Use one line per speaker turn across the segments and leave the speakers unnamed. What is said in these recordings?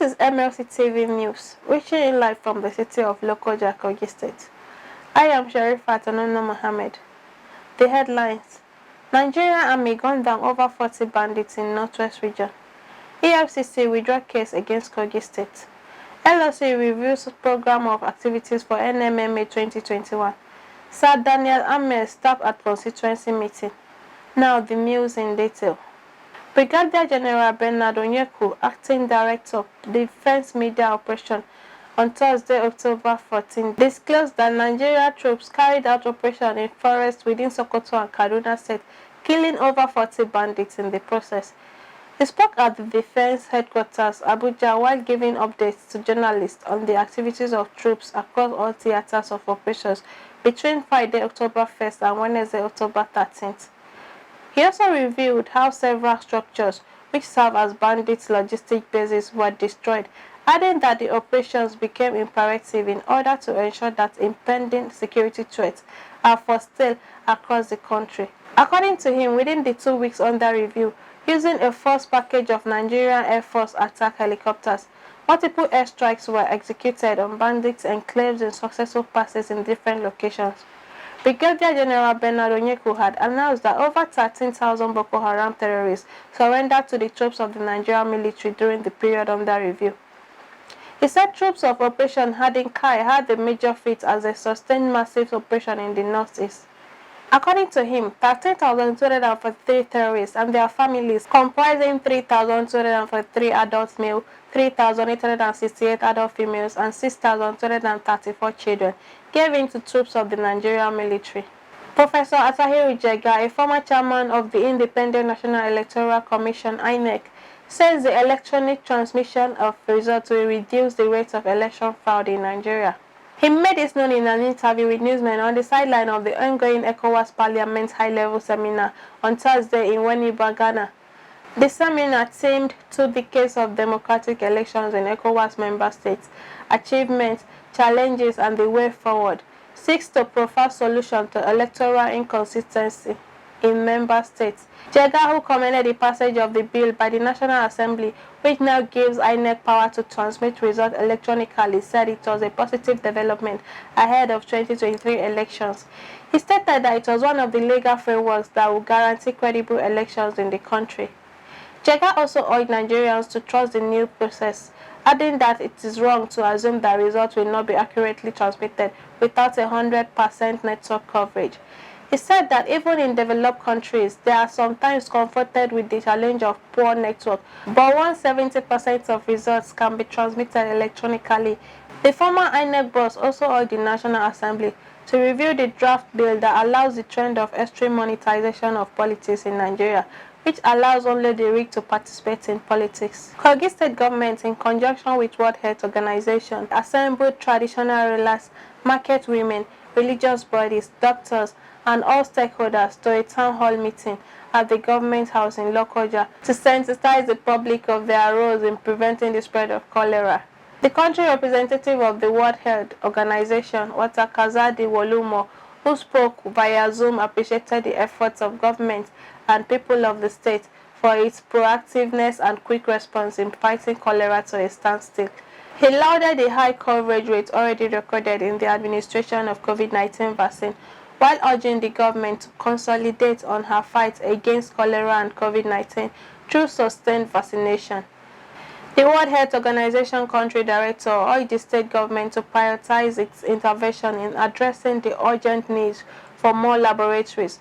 This is Mlc Tv News, reaching in live from the city of Lokoja, Kogi State. I am Sharifat Anona Mohammed. The headlines: Nigerian army gunned down over 40 bandits in northwest region. EFCC withdraw case against Kogi State. LLC reviews program of activities for NMMA 2021. Sir David Amess staff at constituency meeting. Now the news in detail. Brigadier General Bernard Onyeku, Acting Director, Defense Media Operation, on Thursday, October 14, disclosed that Nigerian troops carried out operation in forests within Sokoto and Kaduna State, killing over 40 bandits in the process. He spoke at the Defense Headquarters, Abuja, while giving updates to journalists on the activities of troops across all theaters of operations between Friday, October 1st and Wednesday, October 13th. He also revealed how several structures, which serve as bandits' logistic bases, were destroyed, adding that the operations became imperative in order to ensure that impending security threats are forestalled across the country. According to him, within the 2 weeks under review, using a first package of Nigerian Air Force attack helicopters, multiple airstrikes were executed on bandits enclaves in successful passes in different locations. Brigadier General Bernard Onyeku had announced that over 13,000 Boko Haram terrorists surrendered to the troops of the Nigerian military during the period under review. He said troops of Operation Hardin Kai had the major feat as they sustained massive operation in the northeast. According to him, 13,243 terrorists and their families, comprising 3,243 adult male, 3,868 adult females, and 6,234 children, gave in to troops of the Nigerian military. Professor Atahiru Jega, a former chairman of the Independent National Electoral Commission (INEC), says the electronic transmission of results will reduce the rate of election fraud in Nigeria. He made this known in an interview with newsmen on the sideline of the ongoing ECOWAS Parliament High-Level Seminar on Thursday in Winneba, Ghana. The seminar themed 2 decades of democratic elections in ECOWAS member states, achievements, challenges, and the way forward, seeks to provide solutions to electoral inconsistency in member states. Jega, who commended the passage of the bill by the National Assembly, which now gives INEC power to transmit results electronically, said it was a positive development ahead of 2023 elections. He stated that it was one of the legal frameworks that will guarantee credible elections in the country. Jega also urged Nigerians to trust the new process, adding that it is wrong to assume that results will not be accurately transmitted without 100% network coverage. He said that even in developed countries, they are sometimes confronted with the challenge of poor network, but once 70% of results can be transmitted electronically. The former INEC boss also urged the National Assembly to review the draft bill that allows the trend of extreme monetization of politics in Nigeria, which allows only the rich to participate in politics. Kogi State government, in conjunction with World Health Organization, assembled traditional rulers, market women, religious bodies, doctors, and all stakeholders to a town hall meeting at the government house in Lokoja to sensitize the public of their roles in preventing the spread of cholera. The country representative of the World Health Organization, Watakazadi Wolumo, who spoke via Zoom, appreciated the efforts of government and people of the state for its proactiveness and quick response in fighting cholera to a standstill. He lauded the high coverage rate already recorded in the administration of COVID-19 vaccine, while urging the government to consolidate on her fight against cholera and COVID-19 through sustained vaccination. The World Health Organization country director urged the state government to prioritize its intervention in addressing the urgent needs for more laboratories,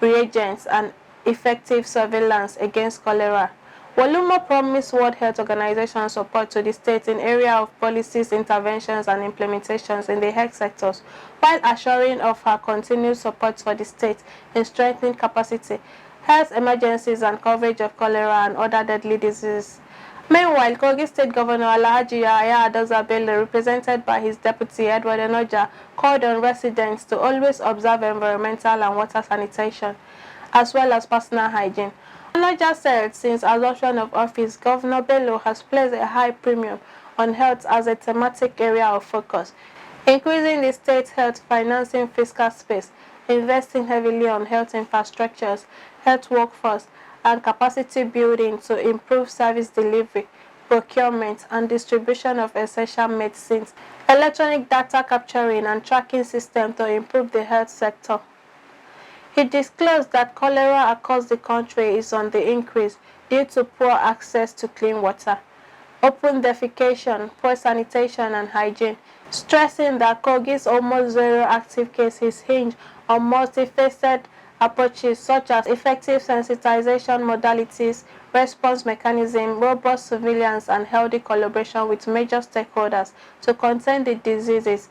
reagents, and effective surveillance against cholera. Wolumo promised World Health Organization support to the state in area of policies, interventions, and implementations in the health sectors, while assuring of her continued support for the state in strengthening capacity, health emergencies, and coverage of cholera and other deadly diseases. Meanwhile, Kogi State Governor Alhaji Yahaya Adoza Bello, represented by his deputy Edward Enoja, called on residents to always observe environmental and water sanitation, as well as personal hygiene. Enoja said since assumption of office, Governor Bello has placed a high premium on health as a thematic area of focus, increasing the state's health financing fiscal space, investing heavily on health infrastructures, health workforce, and capacity building to improve service delivery, procurement and distribution of essential medicines, electronic data capturing and tracking system to improve the health sector. He disclosed that cholera across the country is on the increase due to poor access to clean water, open defecation, poor sanitation and hygiene, stressing that Kogi's almost zero active cases hinge on multifaceted approaches such as effective sensitization modalities, response mechanism, robust surveillance, and healthy collaboration with major stakeholders to contain the diseases.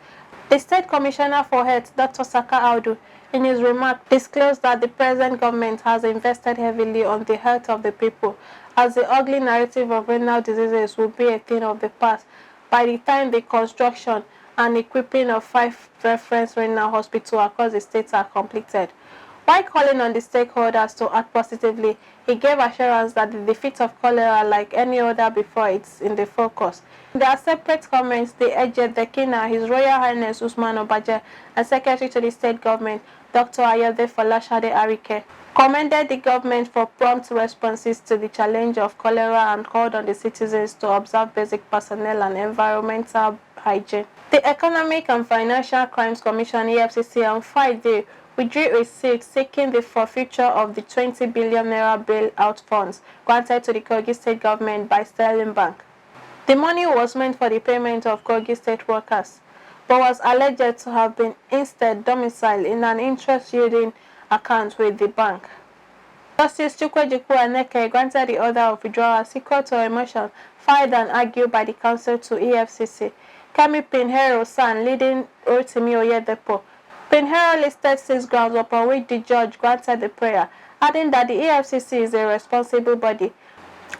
The State Commissioner for Health, Dr. Saka Audu, in his remarks, disclosed that the present government has invested heavily on the health of the people, as the ugly narrative of renal diseases will be a thing of the past by the time the construction and equipping of 5 reference renal hospitals across the state are completed. While calling on the stakeholders to act positively, he gave assurance that the defeat of cholera, like any other before, is in the focus. In their separate comments, they urged the Kina, His Royal Highness Usman Obaje, and Secretary to the State Government, Dr. Ayode Folashade Arike, commended the government for prompt responses to the challenge of cholera and called on the citizens to observe basic personnel and environmental hygiene. The Economic and Financial Crimes Commission (EFCC) on Friday withdrew a suit seeking the forfeiture of the 20 billion naira bailout funds granted to the Kogi State government by Sterling Bank. The money was meant for the payment of Kogi State workers, but was alleged to have been instead domiciled in an interest-yielding account with the bank. Justice Chukwuejiku Aneke granted the order of withdrawal sequel to a motion filed and argued by the counsel to EFCC. Kemi Pinheiro San, leading Rotimi Oyedepo. Pinheiro listed 6 grounds upon which the judge granted the prayer, adding that the EFCC is a responsible body.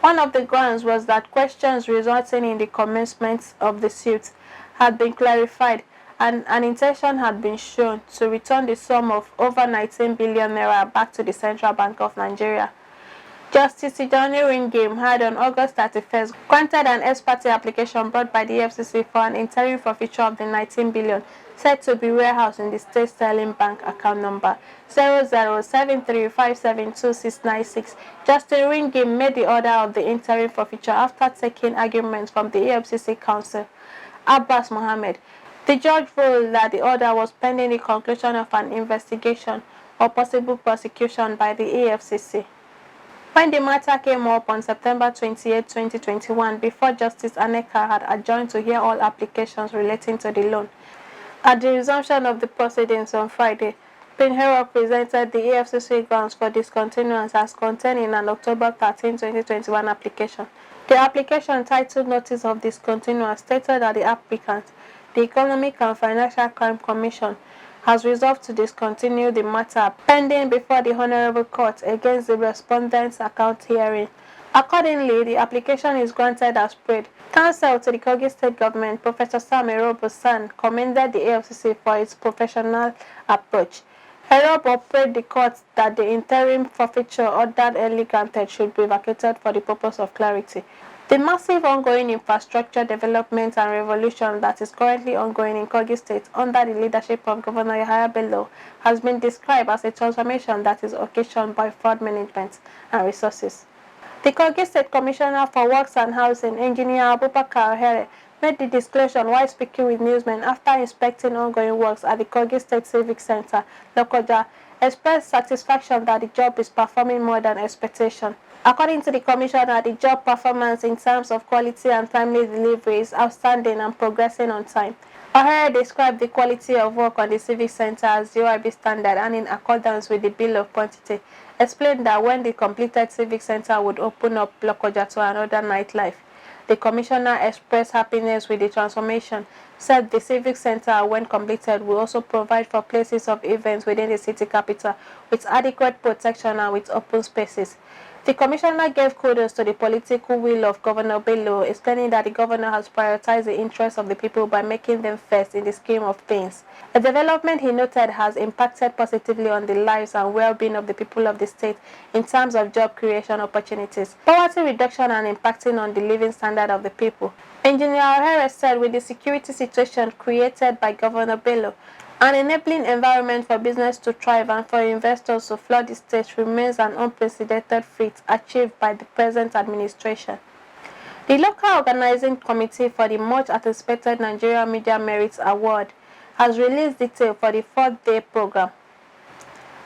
One of the grounds was that questions resulting in the commencement of the suit had been clarified and an intention had been shown to return the sum of over 19 billion naira back to the Central Bank of Nigeria. Justice Sidoni Ringame had on August 31st granted an ex parte application brought by the EFCC for an interim forfeiture of the 19 billion said to be warehoused in the State Sterling Bank account number 0073572696. Justice Ringame made the order of the interim forfeiture after taking arguments from the EFCC counsel, Abbas Mohammed. The judge ruled that the order was pending the conclusion of an investigation or possible prosecution by the EFCC. When the matter came up on September 28, 2021, before Justice Aneka had adjourned to hear all applications relating to the loan, at the resumption of the proceedings on Friday, Pinheiro presented the EFCC grounds for discontinuance as contained in an October 13, 2021 application. The application, titled Notice of Discontinuance, stated that the applicant, the Economic and Financial Crime Commission, has resolved to discontinue the matter pending before the Honorable Court against the respondent's account hearing. Accordingly, the application is granted as prayed. Counsel to the Kogi State Government, Professor Sam Erobo San, commended the EFCC for its professional approach. Erobo prayed the court that the interim forfeiture ordered early granted should be vacated for the purpose of clarity. The massive ongoing infrastructure development and revolution that is currently ongoing in Kogi State under the leadership of Governor Yahaya Bello has been described as a transformation that is occasioned by fraud management and resources. The Kogi State Commissioner for Works and Housing, Engineer Abubakar Ohere, made the disclosure while speaking with newsmen after inspecting ongoing works at the Kogi State Civic Center, Lokoja, expressed satisfaction that the job is performing more than expectation. According to the Commissioner, the job performance in terms of quality and timely delivery is outstanding and progressing on time. Ohere described the quality of work on the Civic Center as UIB standard and in accordance with the Bill of Quantity, explained that when the completed Civic Center would open up Lokoja to another nightlife. The Commissioner expressed happiness with the transformation, said the Civic Center, when completed, will also provide for places of events within the city capital with adequate protection and with open spaces. The Commissioner gave kudos to the political will of Governor Bello, explaining that the Governor has prioritized the interests of the people by making them first in the scheme of things. A development he noted has impacted positively on the lives and well-being of the people of the state in terms of job creation opportunities, poverty reduction and impacting on the living standard of the people. Engineer Ohere said with the security situation created by Governor Bello, an enabling environment for business to thrive and for investors to flood the state remains an unprecedented feat achieved by the present administration. The local organizing committee for the much-anticipated Nigerian Media Merit Award has released details for the fourth-day program.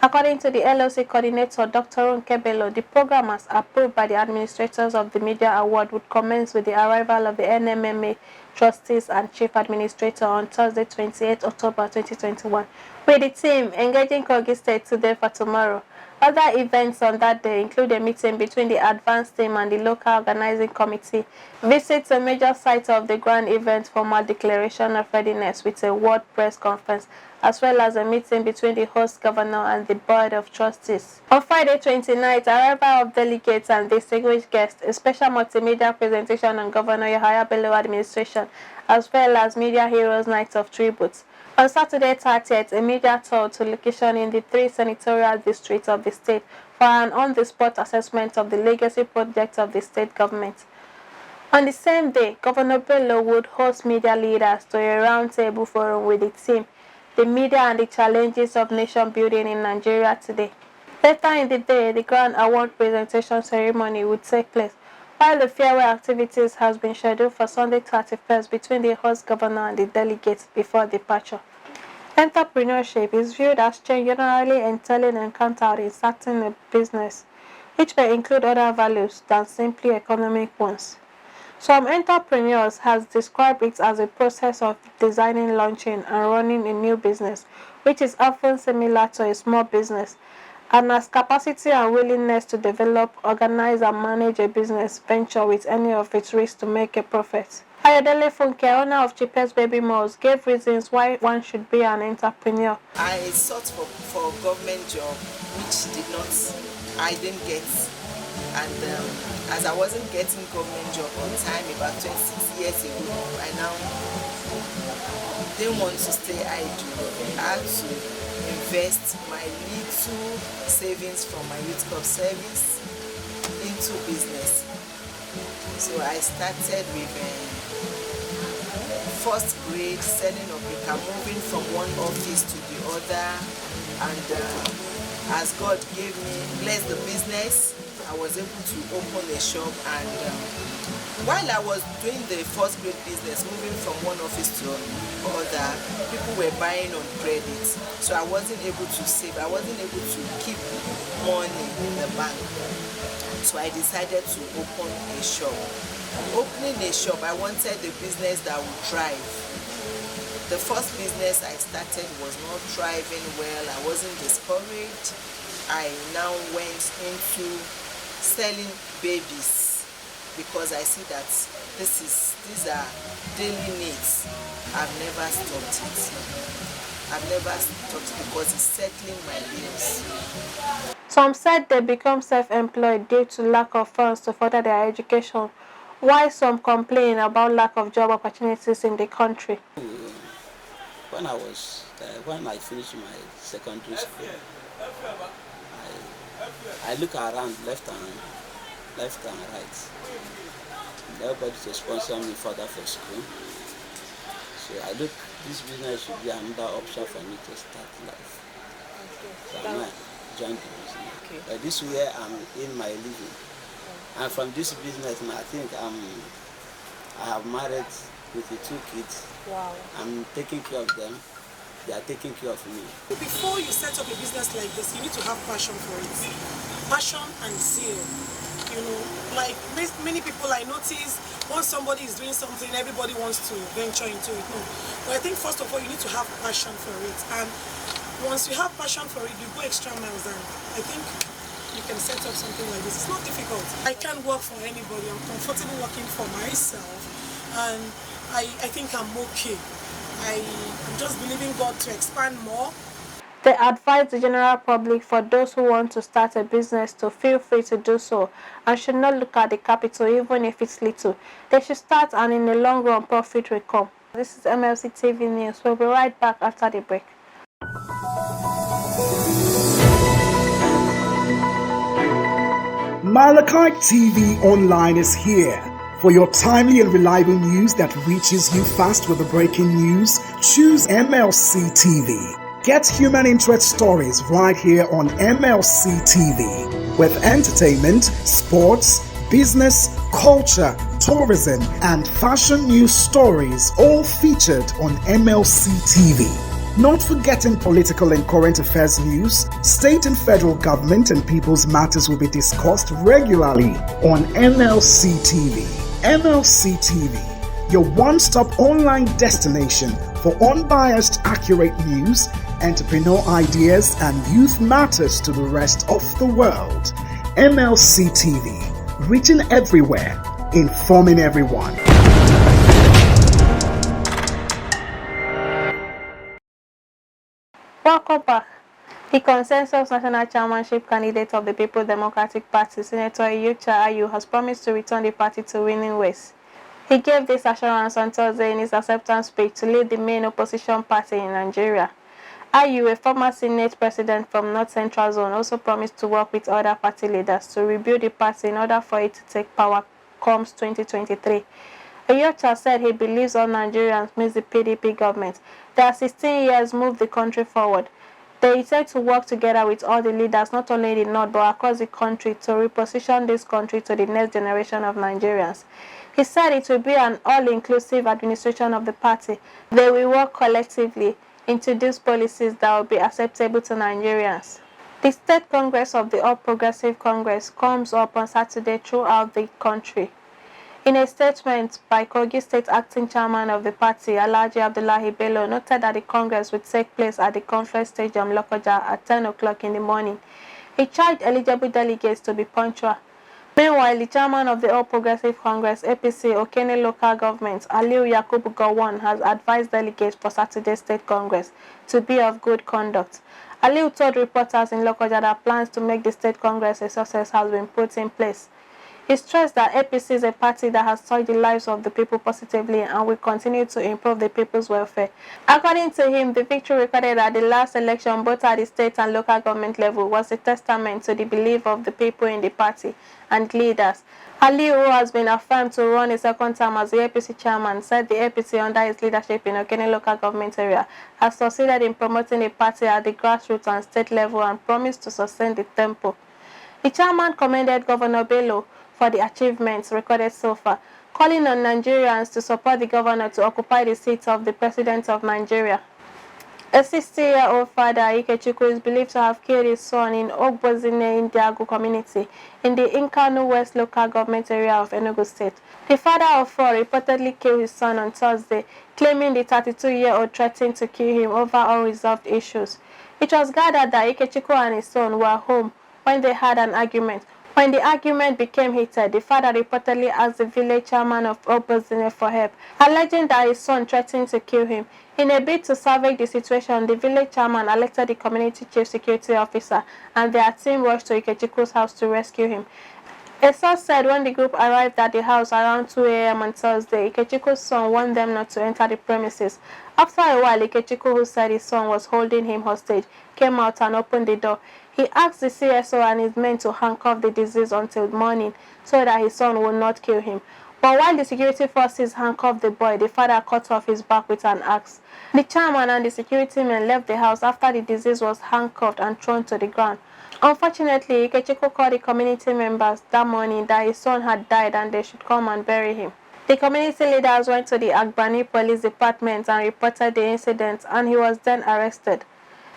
According to the LLC coordinator, Dr. Ronke Bello, the program, as approved by the administrators of the Media Award, would commence with the arrival of the NMMA trustees and chief administrator on Thursday, 28 October 2021, with the team engaging Kogi State today for tomorrow. Other events on that day include a meeting between the advanced team and the local organizing committee, visits a major site of the grand event, formal declaration of readiness with a world press conference, as well as a meeting between the host governor and the board of trustees. On Friday 29th, arrival of delegates and distinguished guests, a special multimedia presentation on Governor Yahaya Bello administration, as well as Media Heroes Night of Tributes. On Saturday 30th, a media tour to location in the 3 senatorial districts of the state for an on-the-spot assessment of the legacy projects of the state government. On the same day, Governor Bello would host media leaders to a roundtable forum with the team, the media and the challenges of nation building in Nigeria today. Later in the day, the grand award presentation ceremony would take place, while the farewell activities has been scheduled for Sunday 31st between the host governor and the delegates before departure. Entrepreneurship is viewed as generally entailing encounter in starting a business, which may include other values than simply economic ones. Some entrepreneurs has described it as a process of designing, launching, and running a new business, which is often similar to a small business, and has capacity and willingness to develop, organize, and manage a business venture with any of its risks to make a profit. Ayodele Funke, owner of Cheapest Baby Malls, gave reasons why one should be an entrepreneur.
I sought for a government job, which I didn't get. And as I wasn't getting government job on time about 26 years ago, I now didn't want to stay idle. I had to invest my little savings from my youth club service into business. So I started with first grade selling obrika, moving from one office to the other, and as God blessed the business, I was able to open a shop. And while I was doing the first grade business, moving from one office to other, people were buying on credit, so I wasn't able to save. I wasn't able to keep money in the bank, so I decided to open a shop. Opening a shop, I wanted a business that would thrive. The first business I started was not thriving well. I wasn't discouraged. I now went into selling babies because I see that these are daily needs. I've never stopped it. I've never stopped it because it's settling my bills.
Some said they become self-employed due to lack of funds to further their education, while some complain about lack of job opportunities in the country.
When I finished my secondary school, I look around left and right. Nobody to sponsor me further for school. So I look, this business should be another option for me to start life. So I might join the business.
Okay.
But this way I'm in my living. And from this business, I think I have married with the 2 kids.
Wow.
I'm taking care of them. They are taking care of me.
Before you set up a business like this, you need to have passion for it. Passion and zeal. You know, like many people I notice, once somebody is doing something, everybody wants to venture into it. No. But I think first of all, you need to have passion for it. And once you have passion for it, you go extra miles, and I think you can set up something like this. It's not difficult. I can't work for anybody. I'm comfortable working for myself, and I think I'm okay. I'm just believing God to expand more.
They advise the general public, for those who want to start a business, to feel free to do so and should not look at the capital even if it's little. They should start, and in the long run profit will come. This is Mlc TV News. We'll be right back after the break.
Mlc TV Online is here. For your timely and reliable news that reaches you fast with the breaking news, choose Mlc TV. Get human interest stories right here on Mlc TV with entertainment, sports, business, culture, tourism, and fashion news stories, all featured on MLC TV. Not forgetting political and current affairs news, state and federal government and people's matters will be discussed regularly on MLC TV. MLC TV, your one-stop online destination for unbiased, accurate news, entrepreneur ideas, and youth matters to the rest of the world. MLC TV, reaching everywhere, informing everyone.
Welcome back. The Consensus National Chairmanship candidate of the People's Democratic Party, Senator Iyorchia Ayu, has promised to return the party to winning ways. He gave this assurance on Thursday in his acceptance speech to lead the main opposition party in Nigeria. Ayu, a former Senate president from North Central Zone, also promised to work with other party leaders to rebuild the party in order for it to take power comes 2023. Iyorchia said he believes all Nigerians miss the PDP government. Their 16 years moved the country forward. They intend to work together with all the leaders, not only in the north but across the country, to reposition this country to the next generation of Nigerians. He said it will be an all-inclusive administration of the party. They will work collectively, introduce policies that will be acceptable to Nigerians. The State Congress of the All Progressive Congress comes up on Saturday throughout the country. In a statement by Kogi State Acting Chairman of the party, Alhaji Abdullahi Bello, noted that the Congress would take place at the Conference Stadium, Lokoja, at 10 o'clock in the morning. He charged eligible delegates to be punctual. Meanwhile, the chairman of the All Progressive Congress, APC, Okene Local Government, Aliu Yakubu Gowon, has advised delegates for Saturday's State Congress to be of good conduct. Aliu told reporters in Lokoja that plans to make the State Congress a success has been put in place. He stressed that APC is a party that has touched the lives of the people positively and will continue to improve the people's welfare. According to him, the victory recorded at the last election, both at the state and local government level, was a testament to the belief of the people in the party and leaders. Ali, who has been affirmed to run a second term as the APC chairman, said the APC under his leadership in Okene local government area has succeeded in promoting the party at the grassroots and state level and promised to sustain the tempo. The chairman commended Governor Bello for the achievements recorded so far, calling on Nigerians to support the governor to occupy the seat of the President of Nigeria. A 60-year-old father, Ikechukwu, is believed to have killed his son in Ogbozine Indiago community in the Nkanu West local government area of Enugu State. The father of four reportedly killed his son on Thursday, claiming the 32-year-old threatened to kill him over unresolved issues. It was gathered that Ikechukwu and his son were home when they had an argument. When the argument became heated, the father reportedly asked the village chairman of Ogbozine for help, alleging that his son threatened to kill him. In a bid to salvage the situation, the village chairman elected the community chief security officer, and their team rushed to Ikechukwu's house to rescue him. A source said when the group arrived at the house around 2 a.m. on Thursday, Ikechukwu's son warned them not to enter the premises. After a while, Ikechukwu, who said his son was holding him hostage, came out and opened the door. He asked the CSO and his men to handcuff the deceased until morning so that his son would not kill him. But while the security forces handcuffed the boy, the father cut off his back with an axe. The chairman and the security men left the house after the deceased was handcuffed and thrown to the ground. Unfortunately, Ikechukwu called the community members that morning that his son had died and they should come and bury him. The community leaders went to the Agbani Police Department and reported the incident, and he was then arrested.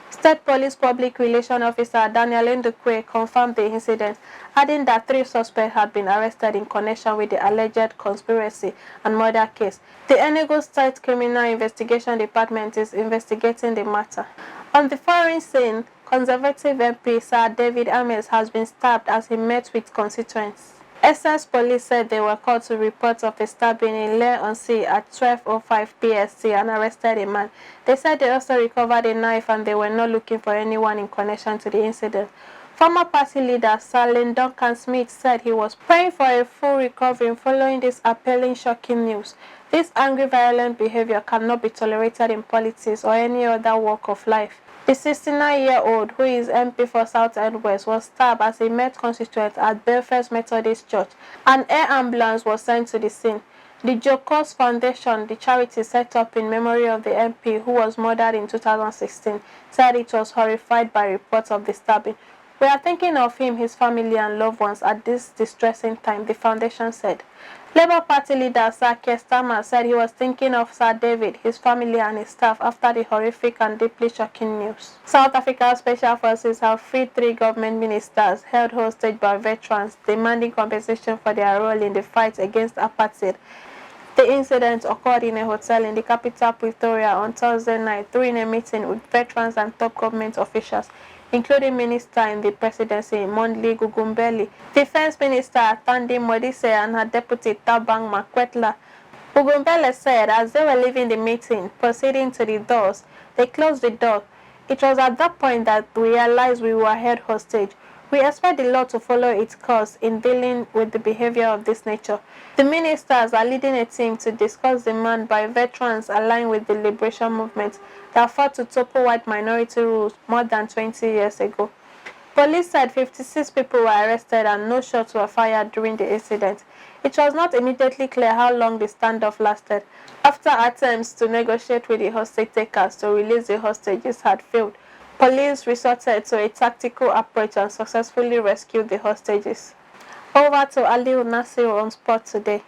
State Police Public Relations Officer Daniel Ndukwe confirmed the incident, adding that 3 suspects had been arrested in connection with the alleged conspiracy and murder case. The Enugu State Criminal Investigation Department is investigating the matter. On the foreign scene, Conservative MP Sir David Amess has been stabbed as he met with constituents. SS police said they were called to reports of a stabbing in Leon-on-Sea at 12:05 PST and arrested a man. They said they also recovered a knife and they were not looking for anyone in connection to the incident. Former party leader Salin Duncan Smith said he was praying for a full recovery following this appalling, shocking news. This angry, violent behavior cannot be tolerated in politics or any other walk of life. The 69-year-old, who is MP for South End West, was stabbed as he met constituents at Belfast Methodist Church. An air ambulance was sent to the scene. The Jokos Foundation, the charity set up in memory of the MP who was murdered in 2016, said it was horrified by reports of the stabbing. "We are thinking of him, his family and loved ones at this distressing time," the foundation said. Labour Party leader Sir David said he was thinking of Sir David, his family and his staff after the horrific and deeply shocking news. South Africa's special forces have freed 3 government ministers held hostage by veterans, demanding compensation for their role in the fight against apartheid. The incident occurred in a hotel in the capital Pretoria on Thursday night during a meeting with veterans and top government officials, including Minister in the Presidency, Mondli Gugumbeli, Defense Minister Atandi Modise and her Deputy Tabang Makwetla. Gugumbele said as they were leaving the meeting, proceeding to the doors, they closed the door. It was at that point that we realized we were held hostage. We expect the law to follow its course in dealing with the behavior of this nature. The ministers are leading a team to discuss demand by veterans aligned with the liberation movement that fought to topple white minority rules more than 20 years ago. Police said 56 people were arrested and no shots were fired during the incident. It was not immediately clear how long the standoff lasted. After attempts to negotiate with the hostage takers to release the hostages had failed, police resorted to a tactical approach and successfully rescued the hostages. Over to Aliu Nasir on Sport Today.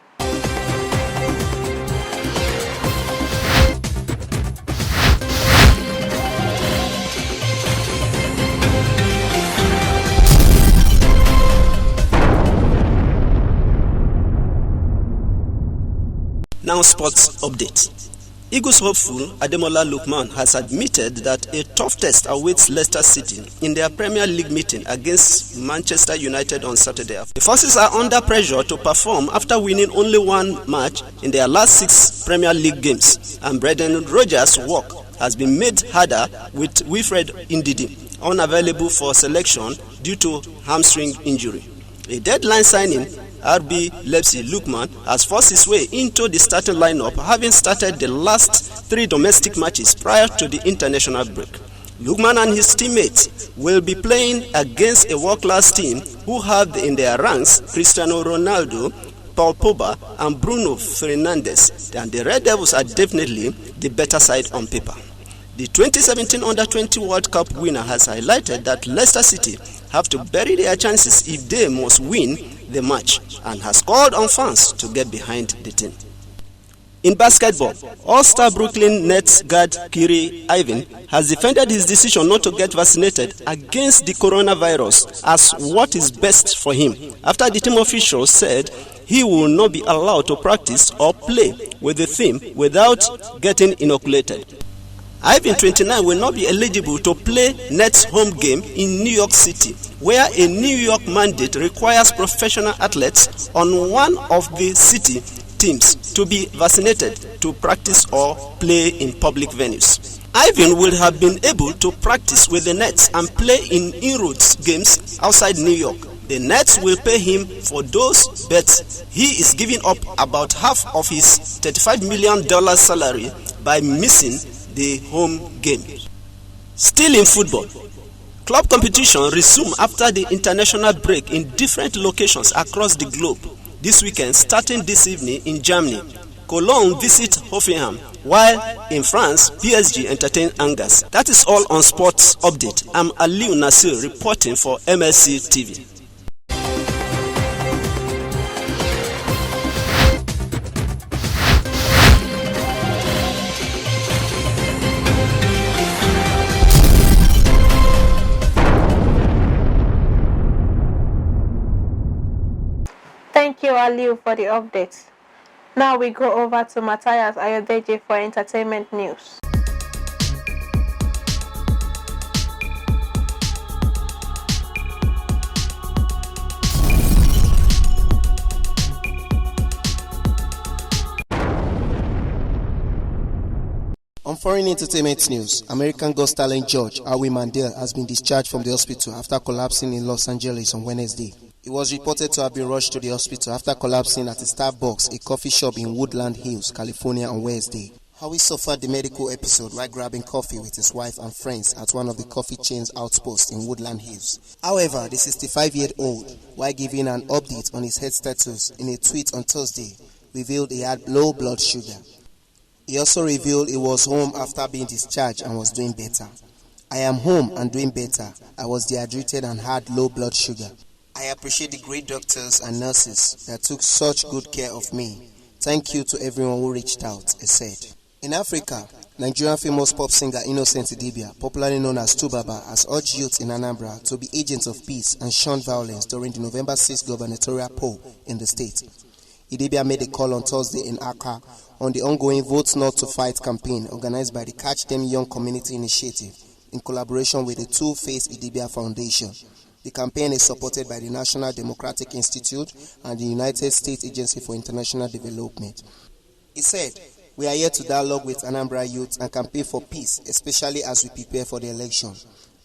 Now sports update. Eagles hopeful Ademola Lookman has admitted that a tough test awaits Leicester City in their Premier League meeting against Manchester United on Saturday. The Forces are under pressure to perform after winning only one match in their last 6 Premier League games, and Brendan Rodgers' work has been made harder with Wilfred Ndidi unavailable for selection due to hamstring injury. A deadline signing, RB Leipzig Lookman has forced his way into the starting lineup, having started the last 3 domestic matches prior to the international break. Lookman and his teammates will be playing against a world-class team who have in their ranks Cristiano Ronaldo, Paul Pogba and Bruno Fernandes, and the Red Devils are definitely the better side on paper. The 2017 Under-20 World Cup winner has highlighted that Leicester City have to bury their chances if they must win the match, and has called on fans to get behind the team. In basketball, All-Star Brooklyn Nets guard Kyrie Irving has defended his decision not to get vaccinated against the coronavirus as what is best for him, after the team officials said he will not be allowed to practice or play with the team without getting inoculated. Irving, 29, will not be eligible to play Nets home game in New York City, where a New York mandate requires professional athletes on one of the city teams to be vaccinated to practice or play in public venues. Irving will have been able to practice with the Nets and play in inroads games outside New York. The Nets will pay him for those bets. He is giving up about half of his $35 million salary by missing the home game. Still in football, club competition resumed after the international break in different locations across the globe. This weekend, starting this evening in Germany, Cologne visit Hoffenheim, while in France, PSG entertain Angers. That is all on Sports Update. I'm Aliu Nasir reporting for Mlc TV.
Thank you, Aliu, for the updates. Now we go over to Matthias Ayodeji for entertainment news.
On foreign entertainment news, American Ghost talent judge Howie Mandel has been discharged from the hospital after collapsing in Los Angeles on Wednesday. He was reported to have been rushed to the hospital after collapsing at a Starbucks, a coffee shop in Woodland Hills, California on Wednesday. Howie suffered the medical episode while grabbing coffee with his wife and friends at one of the coffee chain's outposts in Woodland Hills. However, the 65-year-old, while giving an update on his health status in a tweet on Thursday, revealed he had low blood sugar. He also revealed he was home after being discharged and was doing better. I am home and doing better. I was dehydrated and had low blood sugar. I appreciate the great doctors and nurses that took such good care of me. Thank you to everyone who reached out, he said. In Africa, Nigerian famous pop singer Innocent Idibia, popularly known as Tubaba, has urged youth in Anambra to be agents of peace and shun violence during the November 6 gubernatorial poll in the state. Idibia made a call on Thursday in Accra on the ongoing Vote Not to Fight campaign organized by the Catch Them Young Community Initiative in collaboration with the Two-Face Idibia Foundation. The campaign is supported by the National Democratic Institute and the United States Agency for International Development. He said, "We are here to dialogue with Anambra youth and campaign for peace, especially as we prepare for the election.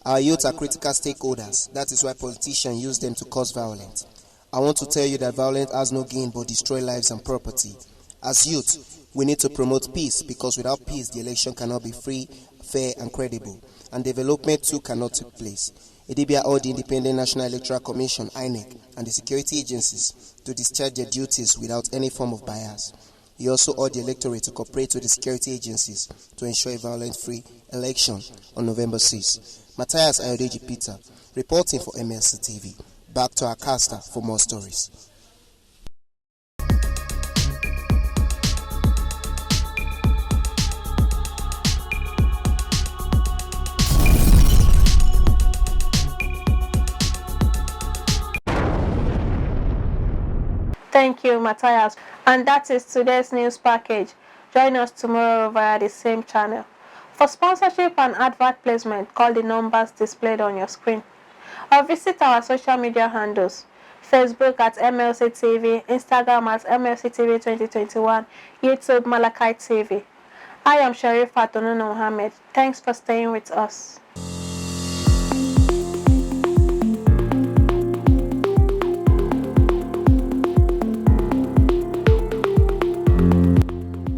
Our youth are critical stakeholders. That is why politicians use them to cause violence. I want to tell you that violence has no gain but destroy lives and property. As youth, we need to promote peace because without peace, the election cannot be free, fair, and credible, and development too cannot take place." Idibia urged the Independent National Electoral Commission (INEC) and the security agencies to discharge their duties without any form of bias. He also urged the electorate to cooperate with the security agencies to ensure a violence-free election on November 6. Matthias Ayodeji Peter, reporting for Mlc TV. Back to our caster for more stories.
Thank you, Matthias. And that is today's news package. Join us tomorrow via the same channel. For sponsorship and advert placement, call the numbers displayed on your screen. Or visit our social media handles. Facebook at Mlc TV, Instagram at Mlc TV 2021, YouTube Mlc TV. I am Sharifat Mohammed. Thanks for staying with us.